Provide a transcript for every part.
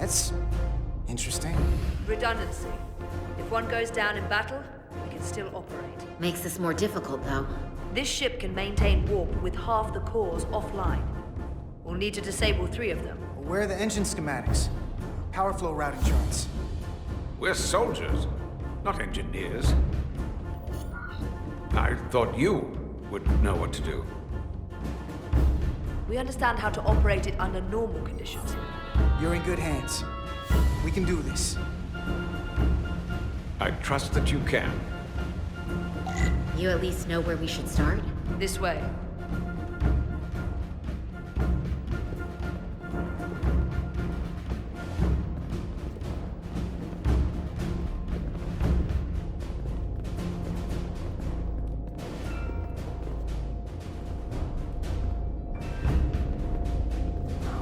That's interesting. Redundancy. If one goes down in battle, we can still operate. Makes this more difficult, though. This ship can maintain warp with half the cores offline. We'll need to disable 3 of them. Where are the engine schematics? Power flow routing charts? We're soldiers, not engineers. I thought you would know what to do. We understand how to operate it under normal conditions. You're in good hands. We can do this. I trust that you can. You at least know where we should start? This way.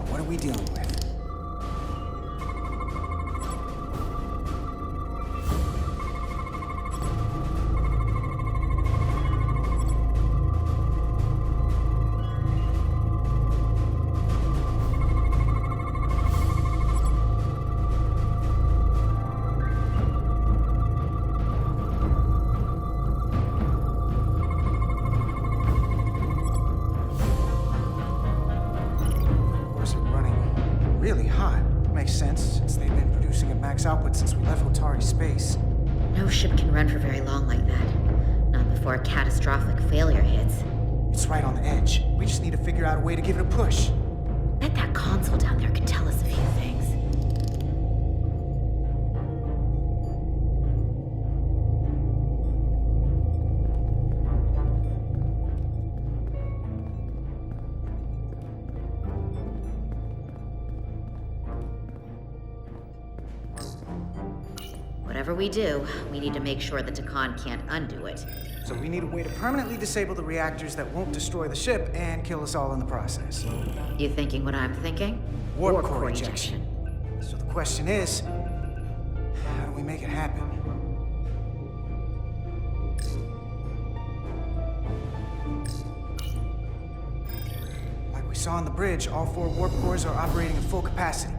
What are we dealing with? Really hot. Makes sense, since they've been producing at max output since we left Otari space. No ship can run for very long like that. Not before a catastrophic failure hits. It's right on the edge. We just need to figure out a way to give it a push. Bet that console down there could tell us a few things. Whatever we do, we need to make sure the Takan can't undo it. So we need a way to permanently disable the reactors that won't destroy the ship and kill us all in the process. You thinking what I'm thinking? Warp core ejection. So the question is, how do we make it happen? Like we saw on the bridge, all 4 warp cores are operating at full capacity.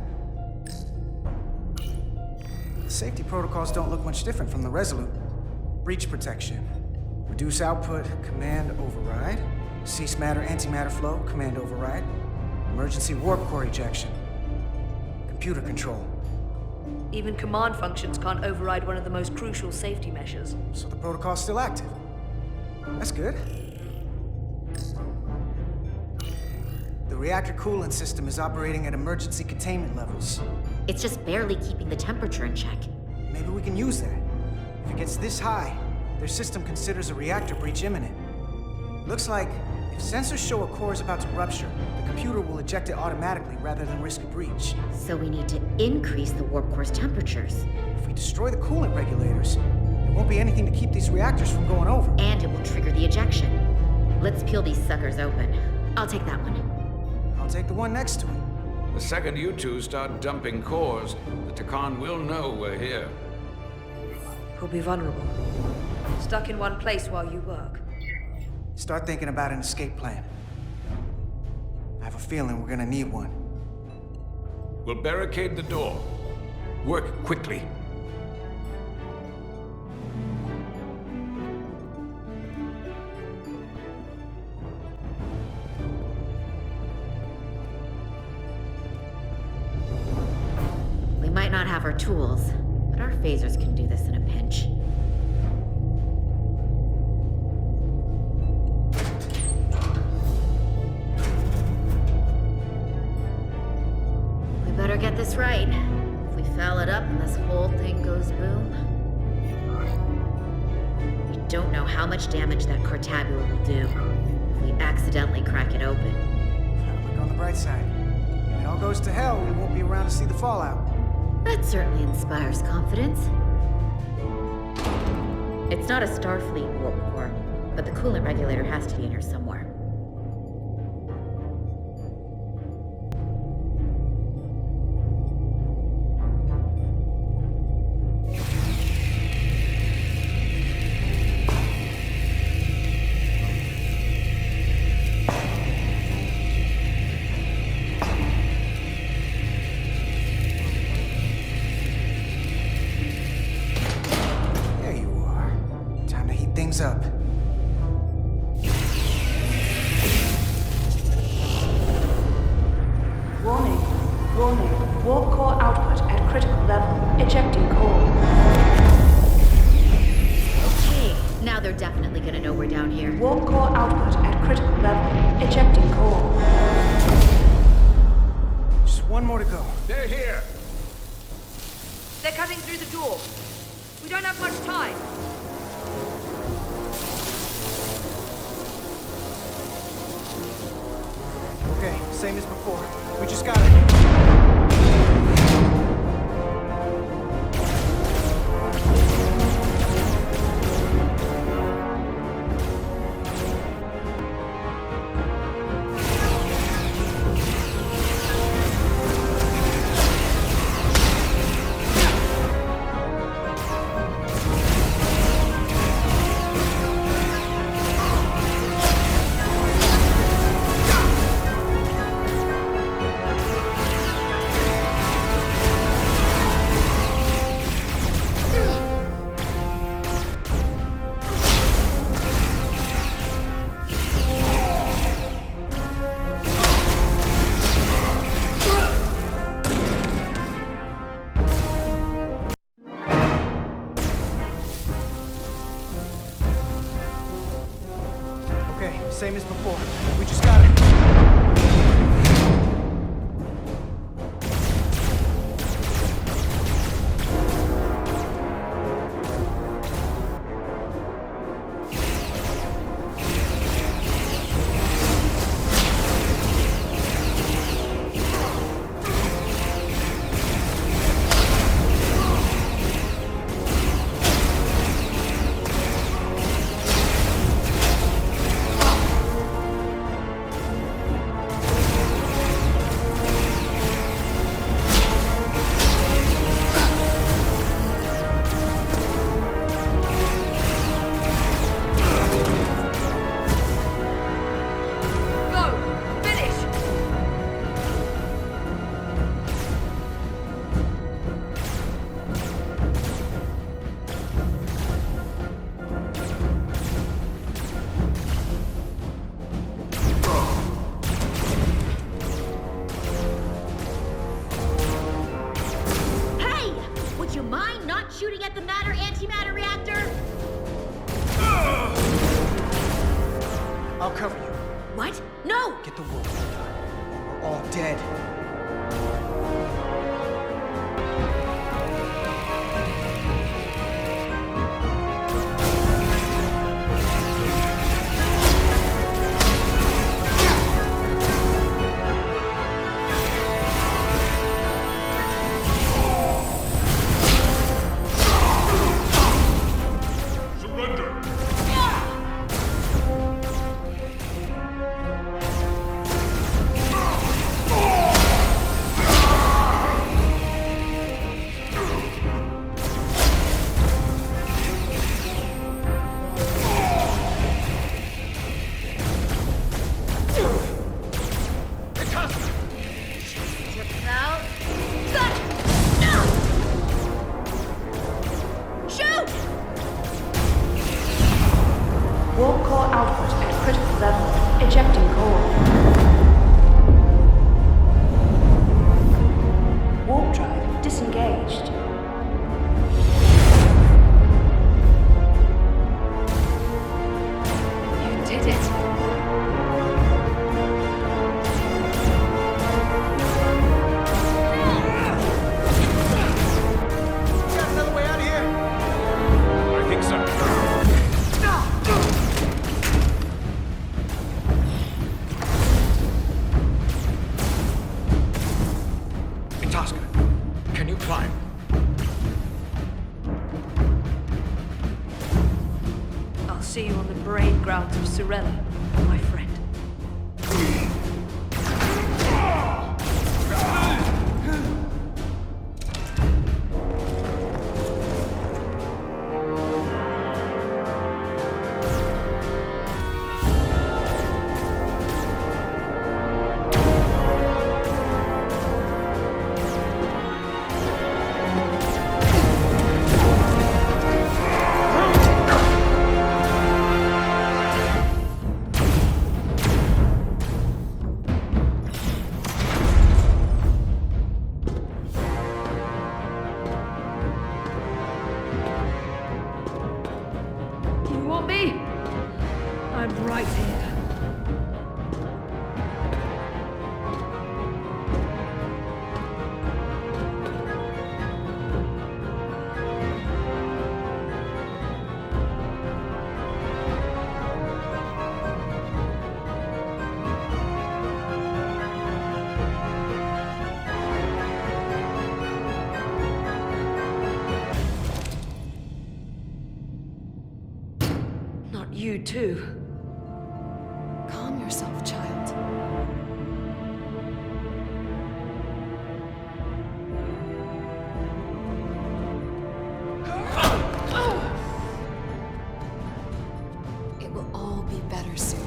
The safety protocols don't look much different from the Resolute. Breach protection. Reduce output, command override. Cease matter, antimatter flow, command override. Emergency warp core ejection. Computer control. Even command functions can't override one of the most crucial safety measures. So the protocol's still active. That's good. The reactor coolant system is operating at emergency containment levels. It's just barely keeping the temperature in check. Maybe we can use that. If it gets this high, their system considers a reactor breach imminent. Looks like if sensors show a core is about to rupture, the computer will eject it automatically rather than risk a breach. So we need to increase the warp core's temperatures. If we destroy the coolant regulators, there won't be anything to keep these reactors from going over. And it will trigger the ejection. Let's peel these suckers open. I'll take that one. I'll take the one next to it. The second you two start dumping cores, the Takan will know we're here. We'll be vulnerable. Stuck in one place while you work. Start thinking about an escape plan. I have a feeling we're gonna need one. We'll barricade the door. Work quickly. We might not have our tools, but our phasers can do this in a pinch. We better get this right. If we foul it up and this whole thing goes boom... We don't know how much damage that Cartabula will do if we accidentally crack it open. Look on the bright side. If it all goes to hell, we won't be around to see the fallout. That certainly inspires confidence. It's not a Starfleet warp core, but the coolant regulator has to be in here somewhere. Ejecting core. Just one more to go. They're here. They're cutting through the door. We don't have much time. Okay, same as before. We just gotta... Okay, same as before. We just gotta... Go! Finish! Hey! Would you mind not shooting at the matter-antimatter reactor? I'll cover you. What? No! Get the wolf. Or we're all dead. Out. Got it! No! Shoot! Warp core output at critical level. Ejecting core. Warp drive disengaged. You did it. Got another way out of here? I think so. Tosca, can you climb? I'll see you on the parade grounds of Sorella, my friend. You too. Calm yourself, child. It will all be better soon.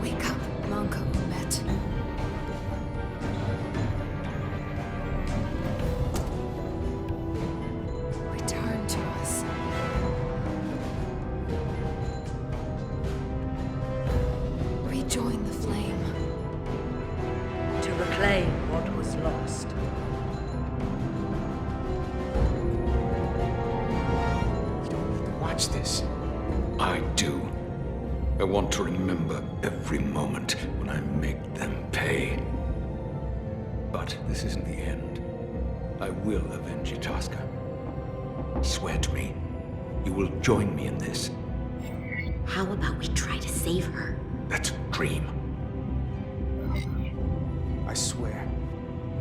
Wake up, Monka Umet. Return to us. Rejoin the flame. To reclaim what was lost. You don't need to watch this. I do. I want to remember every moment when I make them pay. But this isn't the end. I will avenge Itasca. Swear to me, you will join me in this. How about we try to save her? That's a dream. I swear,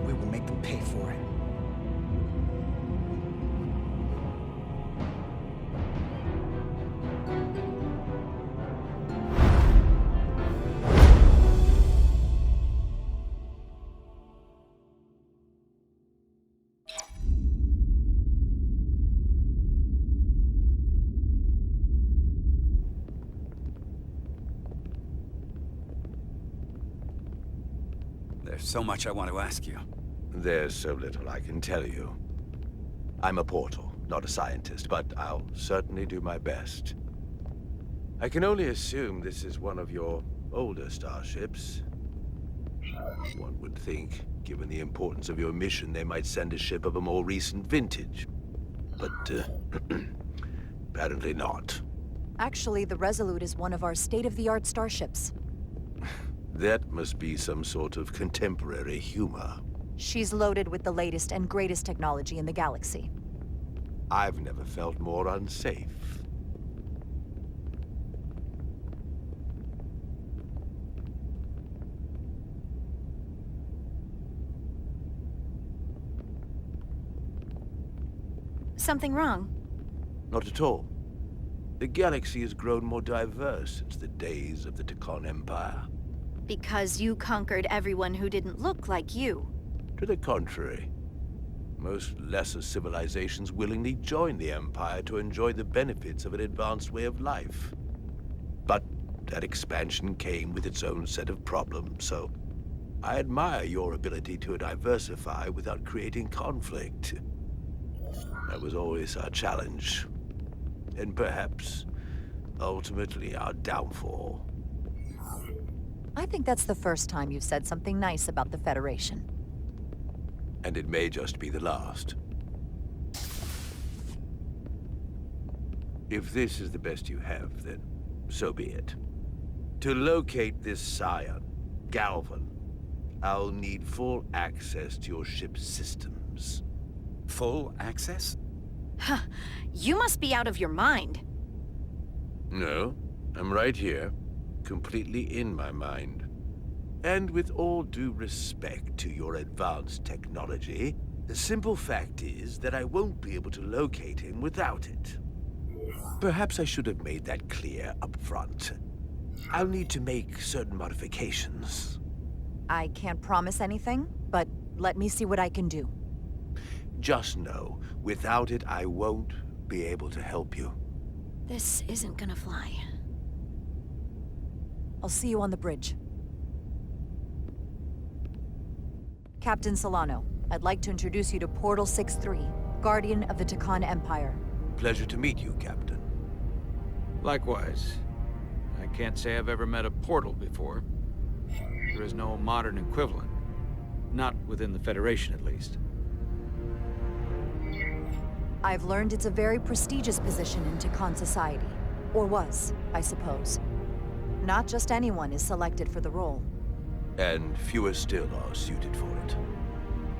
we will make them pay for it. There's so much I want to ask you. There's so little I can tell you. I'm a portal, not a scientist, but I'll certainly do my best. I can only assume this is one of your older starships. One would think, given the importance of your mission, they might send a ship of a more recent vintage. But, apparently not. Actually, the Resolute is one of our state-of-the-art starships. That must be some sort of contemporary humor. She's loaded with the latest and greatest technology in the galaxy. I've never felt more unsafe. Something wrong? Not at all. The galaxy has grown more diverse since the days of the Tekon Empire. Because you conquered everyone who didn't look like you. To the contrary, most lesser civilizations willingly joined the Empire to enjoy the benefits of an advanced way of life. But that expansion came with its own set of problems, so I admire your ability to diversify without creating conflict. That was always our challenge, and perhaps, ultimately, our downfall. I think that's the first time you've said something nice about the Federation. And it may just be the last. If this is the best you have, then so be it. To locate this scion, Galvan, I'll need full access to your ship's systems. Full access? Huh. You must be out of your mind. No, I'm right here, completely in my mind. And with all due respect to your advanced technology, the simple fact is that I won't be able to locate him without it. Perhaps I should have made that clear up front. I'll need to make certain modifications. I can't promise anything, but let me see what I can do. Just know, without it, I won't be able to help you. This isn't gonna fly. I'll see you on the bridge. Captain Solano, I'd like to introduce you to Portal 6-3, Guardian of the Tekon Empire. Pleasure to meet you, Captain. Likewise. I can't say I've ever met a portal before. There is no modern equivalent. Not within the Federation, at least. I've learned it's a very prestigious position in Tekon society. Or was, I suppose. Not just anyone is selected for the role. And fewer still are suited for it.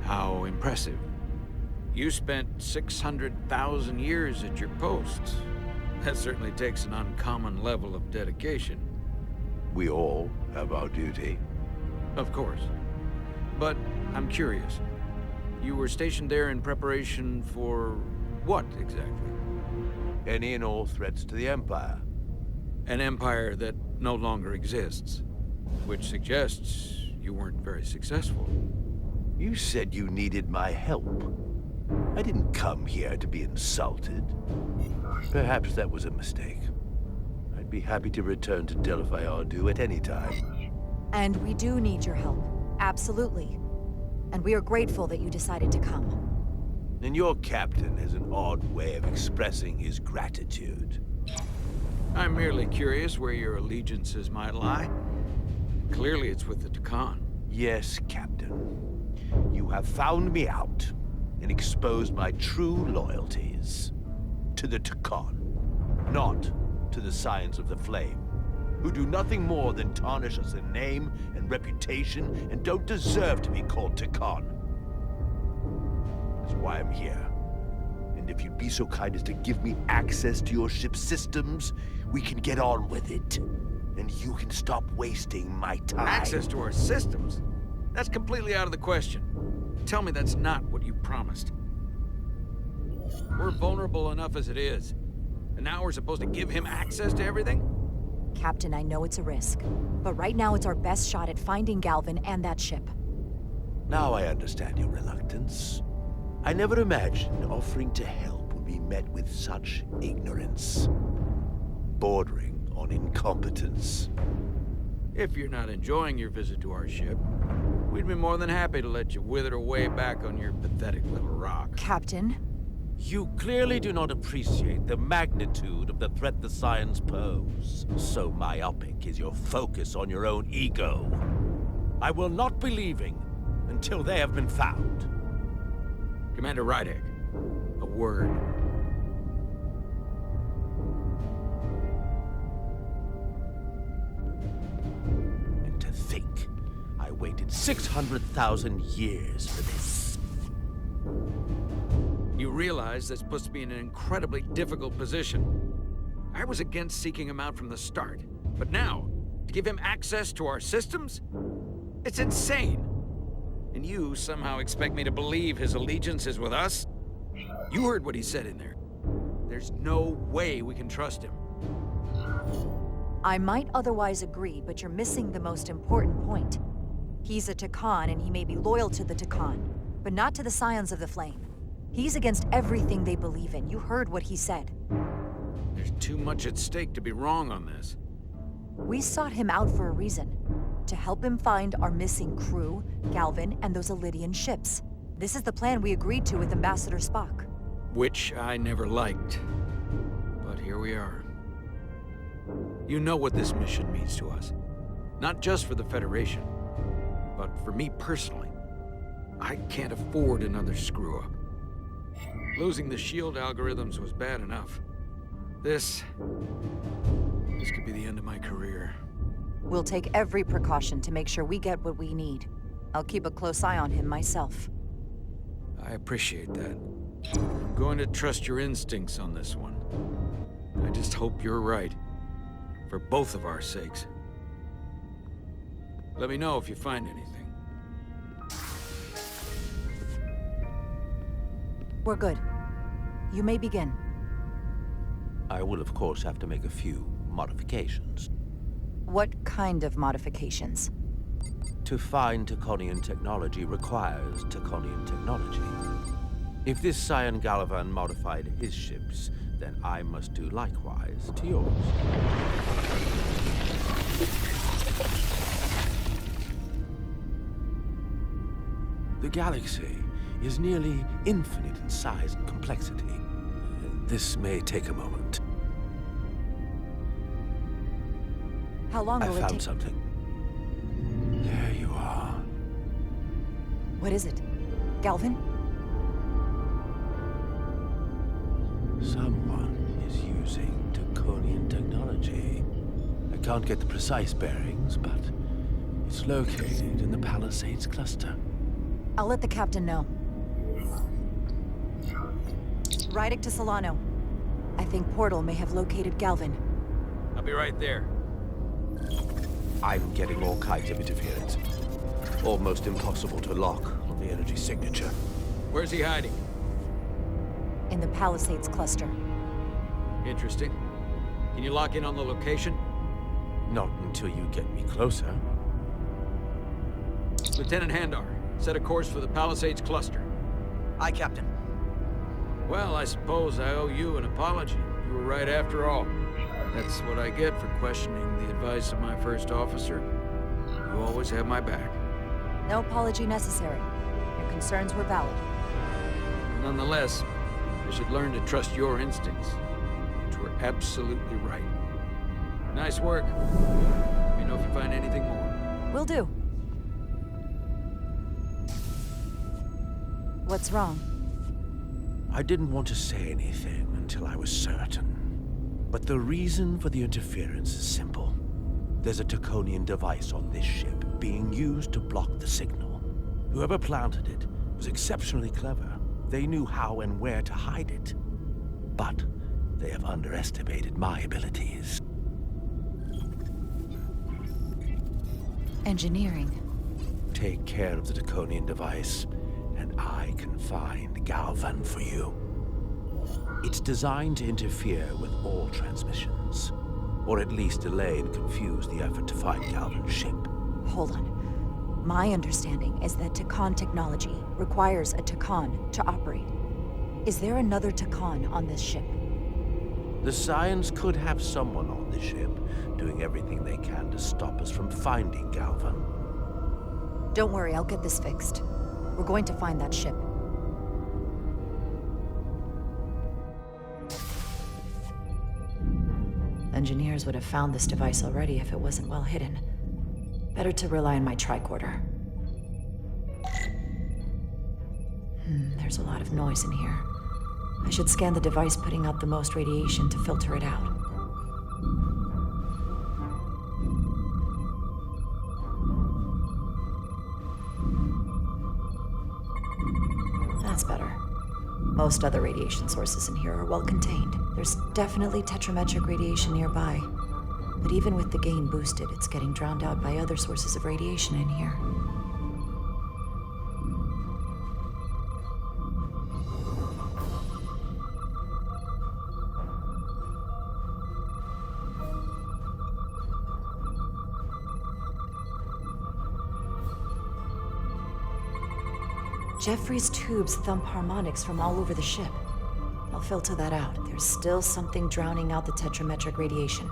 How impressive. You spent 600,000 years at your post. That certainly takes an uncommon level of dedication. We all have our duty. Of course. But I'm curious. You were stationed there in preparation for what exactly? Any and all threats to the Empire. An empire that no longer exists. Which suggests you weren't very successful. You said you needed my help. I didn't come here to be insulted. Perhaps that was a mistake. I'd be happy to return to Delphi Ardu at any time. And we do need your help. Absolutely. And we are grateful that you decided to come. And your captain has an odd way of expressing his gratitude. I'm merely curious where your allegiances might lie. Clearly it's with the Takan. Yes, Captain. You have found me out and exposed my true loyalties. To the Takan, not to the Scions of the Flame, who do nothing more than tarnish us in name and reputation and don't deserve to be called Takan. That's why I'm here. And if you'd be so kind as to give me access to your ship's systems, we can get on with it. And you can stop wasting my time. Access to our systems? That's completely out of the question. Tell me that's not what you promised. We're vulnerable enough as it is. And now we're supposed to give him access to everything? Captain, I know it's a risk. But right now it's our best shot at finding Galvin and that ship. Now I understand your reluctance. I never imagined offering to help would be met with such ignorance. Bordering on incompetence. If you're not enjoying your visit to our ship, we'd be more than happy to let you wither away back on your pathetic little rock. Captain? You clearly do not appreciate the magnitude of the threat the Scions pose. So myopic is your focus on your own ego. I will not be leaving until they have been found. Commander Rydek, a word. And to think, I waited 600,000 years for this. You realize that's supposed to be in an incredibly difficult position. I was against seeking him out from the start, but now, to give him access to our systems? It's insane! And you somehow expect me to believe his allegiance is with us? You heard what he said in there. There's no way we can trust him. I might otherwise agree, but you're missing the most important point. He's a Takan, and he may be loyal to the Takan, but not to the Scions of the Flame. He's against everything they believe in. You heard what he said. There's too much at stake to be wrong on this. We sought him out for a reason. To help him find our missing crew, Galvin, and those Elydian ships. This is the plan we agreed to with Ambassador Spock. Which I never liked. But here we are. You know what this mission means to us. Not just for the Federation, but for me personally. I can't afford another screw-up. Losing the shield algorithms was bad enough. This could be the end of my career. We'll take every precaution to make sure we get what we need. I'll keep a close eye on him myself. I appreciate that. I'm going to trust your instincts on this one. I just hope you're right. For both of our sakes. Let me know if you find anything. We're good. You may begin. I will, of course, have to make a few modifications. What kind of modifications? To find Taconian technology requires Taconian technology. If this Scion Gallivan modified his ships, then I must do likewise to yours. The galaxy is nearly infinite in size and complexity. This may take a moment. How long will it take? I found something. There you are. What is it? Galvin? Someone is using Taconian technology. I can't get the precise bearings, but it's located in the Palisades cluster. I'll let the captain know. Rydek to Solano. I think Portal may have located Galvin. I'll be right there. I'm getting all kinds of interference. Almost impossible to lock on the energy signature. Where's he hiding? In the Palisades cluster. Interesting. Can you lock in on the location? Not until you get me closer. Lieutenant Handar, set a course for the Palisades cluster. Aye, Captain. Well, I suppose I owe you an apology. You were right after all. That's what I get for questioning the advice of my first officer. You always have my back. No apology necessary. Your concerns were valid. Nonetheless, I should learn to trust your instincts, which were absolutely right. Nice work. Let me know if you find anything more. Will do. What's wrong? I didn't want to say anything until I was certain. But the reason for the interference is simple. There's a Taconian device on this ship being used to block the signal. Whoever planted it was exceptionally clever. They knew how and where to hide it. But they have underestimated my abilities. Engineering. Take care of the Taconian device, and I can find Galvan for you. It's designed to interfere with all transmissions, or at least delay and confuse the effort to find Galvan's ship. Hold on. My understanding is that Takan technology requires a Takan to operate. Is there another Takan on this ship? The Scions could have someone on the ship doing everything they can to stop us from finding Galvan. Don't worry, I'll get this fixed. We're going to find that ship. Engineers would have found this device already if it wasn't well hidden. Better to rely on my tricorder. There's a lot of noise in here. I should scan the device putting out the most radiation to filter it out. That's better. Most other radiation sources in here are well contained. There's definitely tetrametric radiation nearby. But even with the gain boosted, it's getting drowned out by other sources of radiation in here. Jeffrey's tubes thump harmonics from all over the ship. I'll filter that out. There's still something drowning out the tetrametric radiation.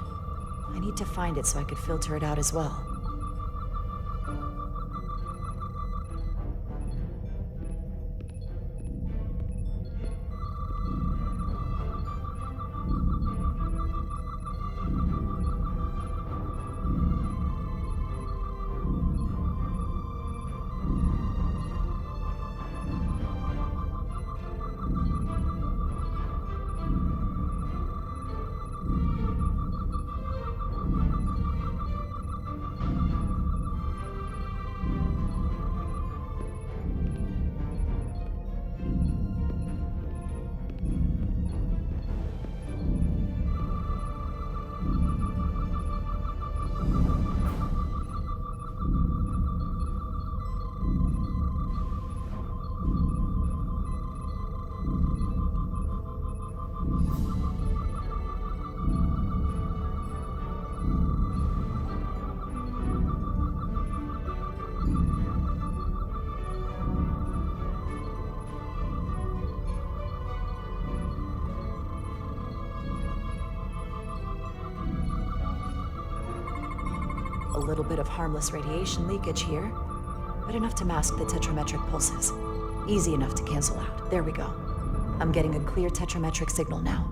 I need to find it so I could filter it out as well. A little bit of harmless radiation leakage here, but enough to mask the tetrametric pulses. Easy enough to cancel out. There we go. I'm getting a clear tetrametric signal now.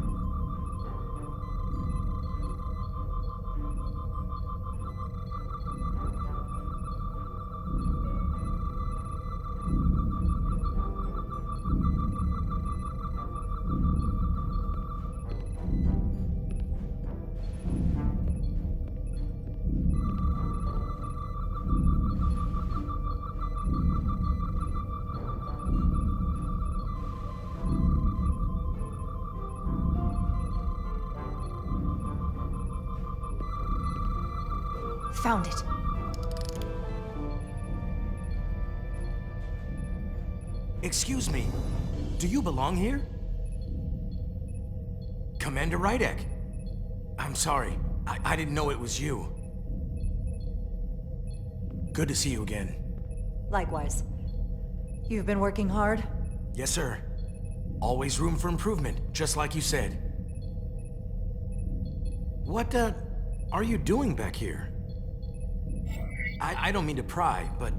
found it. Excuse me, do you belong here? Commander Rydek. I'm sorry, I didn't know it was you. Good to see you again. Likewise. You've been working hard? Yes, sir. Always room for improvement, just like you said. What, are you doing back here? I don't mean to pry, but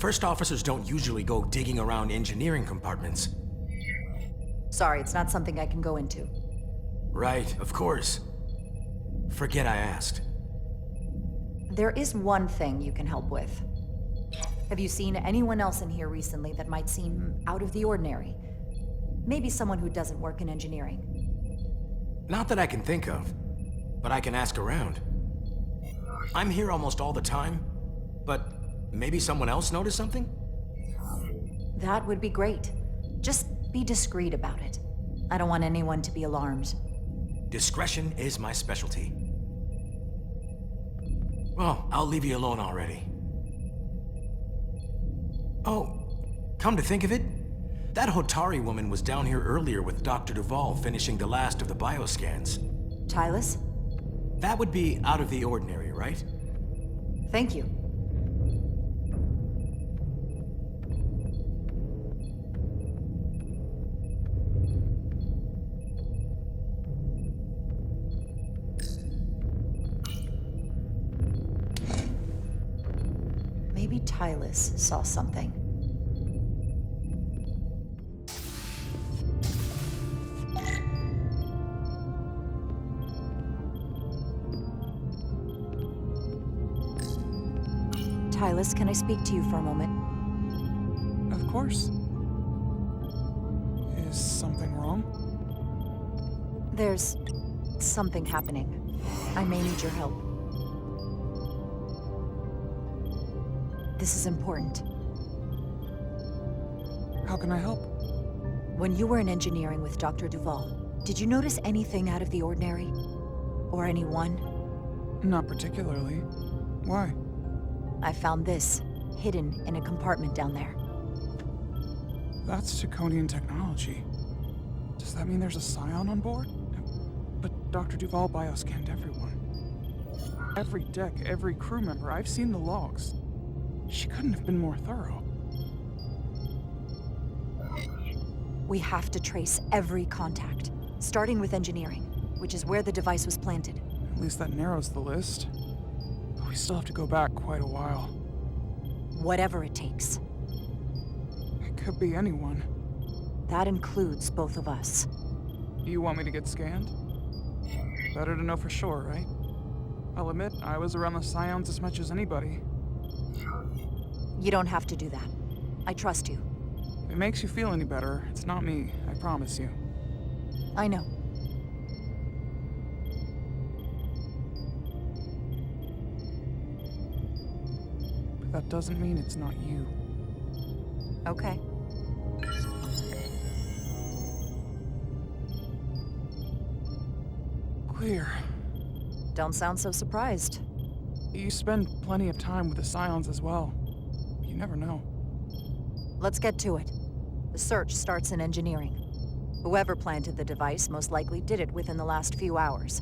first officers don't usually go digging around engineering compartments. Sorry, it's not something I can go into. Right, of course. Forget I asked. There is one thing you can help with. Have you seen anyone else in here recently that might seem out of the ordinary? Maybe someone who doesn't work in engineering. Not that I can think of, but I can ask around. I'm here almost all the time, but maybe someone else noticed something? That would be great. Just be discreet about it. I don't want anyone to be alarmed. Discretion is my specialty. Well, I'll leave you alone already. Oh, come to think of it, that Hotari woman was down here earlier with Dr. Duval finishing the last of the bioscans. Tylus? That would be out of the ordinary, right? Thank you. Maybe Tylus saw something. Tylus, can I speak to you for a moment? Of course. Is something wrong? There's something happening. I may need your help. This is important. How can I help? When you were in engineering with Dr. Duval, did you notice anything out of the ordinary? Or anyone? Not particularly. Why? I found this, hidden in a compartment down there. That's Taconian technology. Does that mean there's a scion on board? But Dr. Duval bioscanned everyone. Every deck, every crew member, I've seen the logs. She couldn't have been more thorough. We have to trace every contact, starting with engineering, which is where the device was planted. At least that narrows the list. But we still have to go back quite a while. Whatever it takes. It could be anyone. That includes both of us. You want me to get scanned? Better to know for sure, right? I'll admit, I was around the scions as much as anybody. You don't have to do that. I trust you. If it makes you feel any better, it's not me, I promise you. I know. But that doesn't mean it's not you. Okay. Clear. Don't sound so surprised. You spend plenty of time with the scions as well. You never know. Let's get to it. The search starts in engineering. Whoever planted the device most likely did it within the last few hours.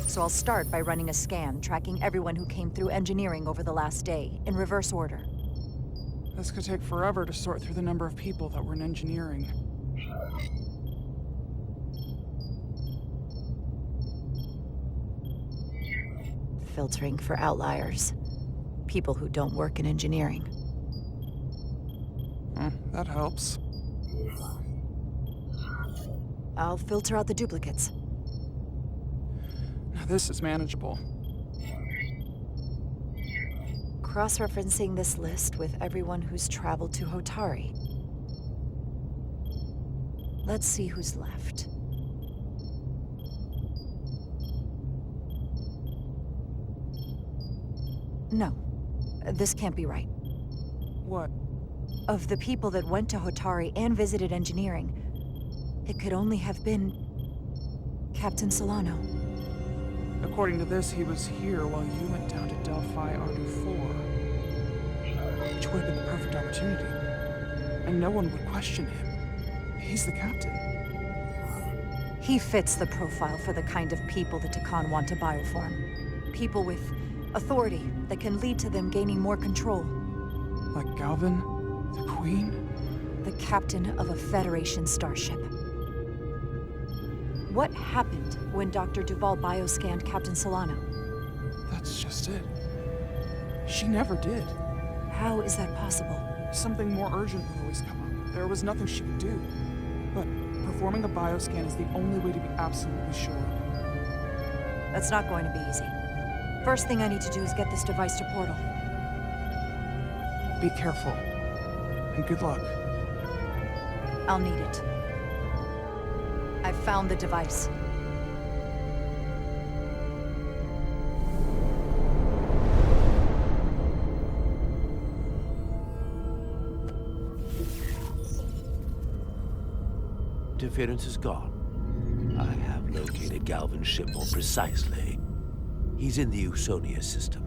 So I'll start by running a scan, tracking everyone who came through engineering over the last day, in reverse order. This could take forever to sort through the number of people that were in engineering. Filtering for outliers. People who don't work in engineering. That helps. I'll filter out the duplicates. Now this is manageable. Cross-referencing this list with everyone who's traveled to Hotari. Let's see who's left. No, this can't be right. What? Of the people that went to Hotari and visited engineering, it could only have been Captain Solano. According to this, he was here while you went down to Delphi Ardu 4. Which would have been the perfect opportunity. And no one would question him. He's the captain. He fits the profile for the kind of people the Takan want to bioform. People with authority that can lead to them gaining more control. Like Galvin, the Queen? The captain of a Federation starship. What happened when Dr. Duval bioscanned Captain Solano? That's just it. She never did. How is that possible? Something more urgent would always come up. There was nothing she could do. But performing a bioscan is the only way to be absolutely sure. That's not going to be easy. First thing I need to do is get this device to Portal. Be careful. And good luck. I'll need it. I've found the device. Interference is gone. I have located Galvin's ship more precisely. He's in the Usonia system.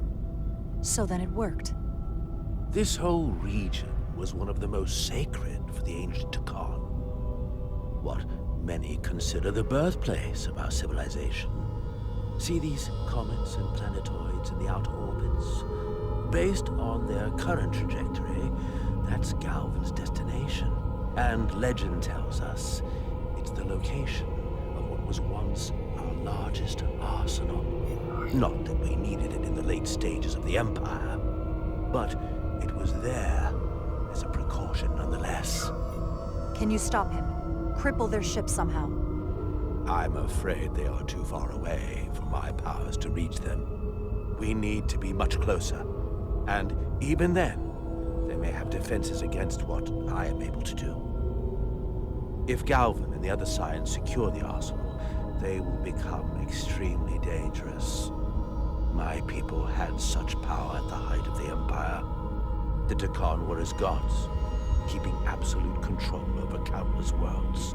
So then it worked. This whole region was one of the most sacred for the ancient Takan. What many consider the birthplace of our civilization. See these comets and planetoids in the outer orbits? Based on their current trajectory, that's Galvin's destination. And legend tells us it's the location of what was once our largest arsenal. Not that we needed it in the late stages of the Empire, but it was there as a precaution nonetheless. Can you stop him? Cripple their ship somehow? I'm afraid they are too far away for my powers to reach them. We need to be much closer. And even then, they may have defenses against what I am able to do. If Galvin and the other Scions secure the arsenal, they will become extremely dangerous. My people had such power at the height of the Empire. The Takan were as gods, keeping absolute control over countless worlds.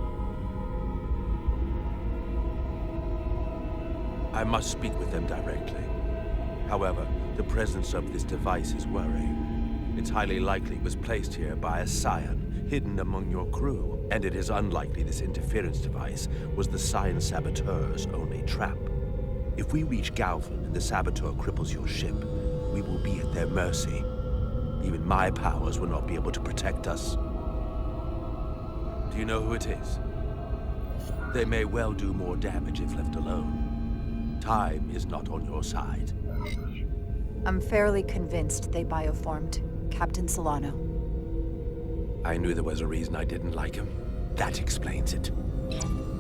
I must speak with them directly. However, the presence of this device is worrying. It's highly likely it was placed here by a Scion, hidden among your crew, and it is unlikely this interference device was the Scion Saboteur's only trap. If we reach Galvin and the Saboteur cripples your ship, we will be at their mercy. Even my powers will not be able to protect us. Do you know who it is? They may well do more damage if left alone. Time is not on your side. I'm fairly convinced they bioformed Captain Solano. I knew there was a reason I didn't like him. That explains it.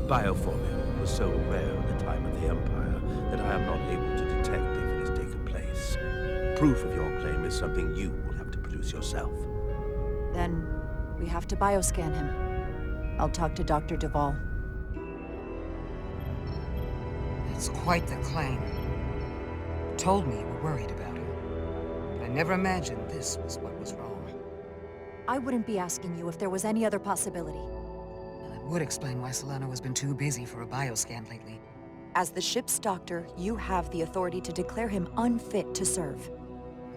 Bioforming was so rare at the time of the Empire that I am not able to detect if it has taken place. Proof of your claim is something you will have to produce yourself. Then we have to bioscan him. I'll talk to Dr. Duval. It's quite the claim. You told me you were worried about him, but I never imagined this was what was wrong. I wouldn't be asking you if there was any other possibility. Well, it would explain why Solano has been too busy for a bioscan lately. As the ship's doctor, you have the authority to declare him unfit to serve.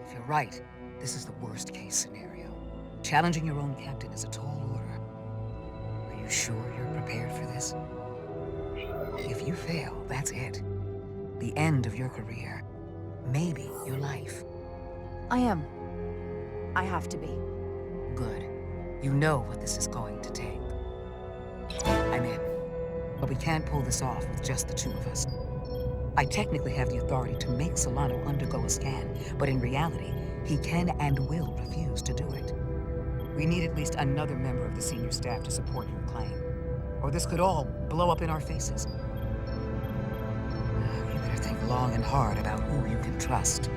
If you're right, this is the worst-case scenario. Challenging your own captain is a tall order. Are you sure you're prepared for this? If you fail, that's it. The end of your career. Maybe your life. I am. I have to be. Good. You know what this is going to take. I'm in. But we can't pull this off with just the two of us. I technically have the authority to make Solano undergo a scan, but in reality, he can and will refuse to do it. We need at least another member of the senior staff to support your claim. Or this could all blow up in our faces. You better think long and hard about who you can trust.